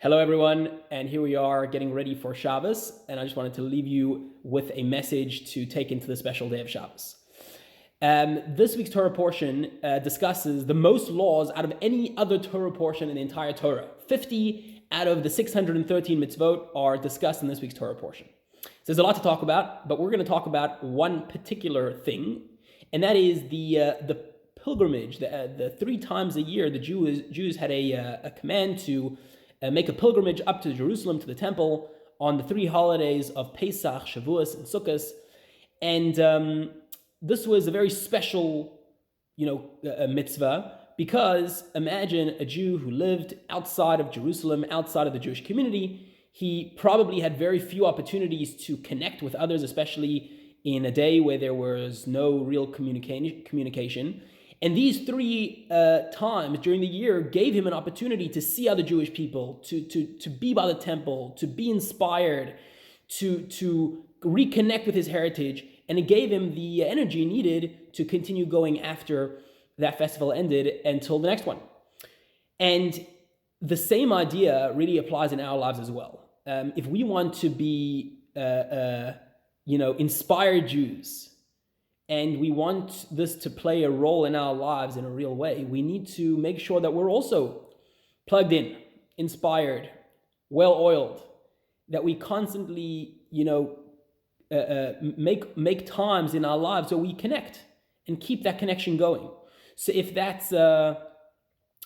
Hello, everyone, and here we are getting ready for Shabbos, and I just wanted to leave you with a message to take into the special day of Shabbos. This week's Torah portion discusses the most laws out of any other Torah portion in the entire Torah. 50 out of the 613 mitzvot are discussed in this week's Torah portion. So there's a lot to talk about, but we're going to talk about one particular thing, and that is the pilgrimage. The 3 times a year, the Jews had a command to make a pilgrimage up to Jerusalem, to the temple, on the 3 holidays of Pesach, Shavuos, and Sukkot. And this was a very special, mitzvah, because imagine a Jew who lived outside of Jerusalem, outside of the Jewish community. He probably had very few opportunities to connect with others, especially in a day where there was no real communication. And these 3 times during the year gave him an opportunity to see other Jewish people, to be by the temple, to be inspired, to reconnect with his heritage, and it gave him the energy needed to continue going after that festival ended until the next one. And the same idea really applies in our lives as well. If we want to be, inspired Jews, and we want this to play a role in our lives in a real way, we need to make sure that we're also plugged in, inspired, well-oiled, that we constantly, make times in our lives where we connect and keep that connection going. So if that's a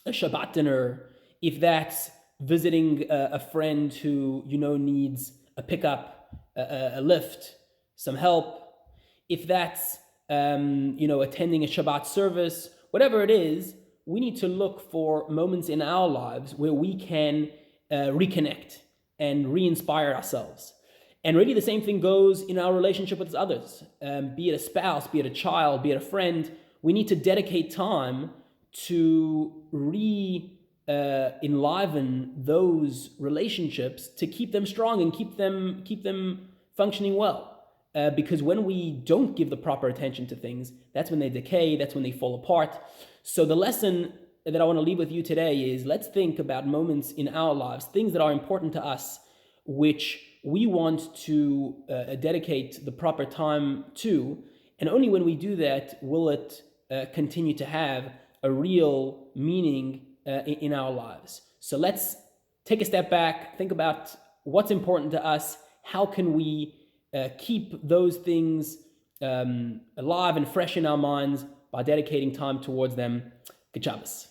Shabbat dinner, if that's visiting a friend who, needs a pickup, a lift, some help, if that's attending a Shabbat service, whatever it is, we need to look for moments in our lives where we can reconnect and re-inspire ourselves. And really the same thing goes in our relationship with others, be it a spouse, be it a child, be it a friend. We need to dedicate time to enliven those relationships, to keep them strong and keep them functioning well. Because when we don't give the proper attention to things, that's when they decay, that's when they fall apart. So the lesson that I want to leave with you today is, let's think about moments in our lives, things that are important to us, which we want to dedicate the proper time to. And only when we do that will it continue to have a real meaning in our lives. So let's take a step back, think about what's important to us, how can we keep those things alive and fresh in our minds by dedicating time towards them. Good Shabbos.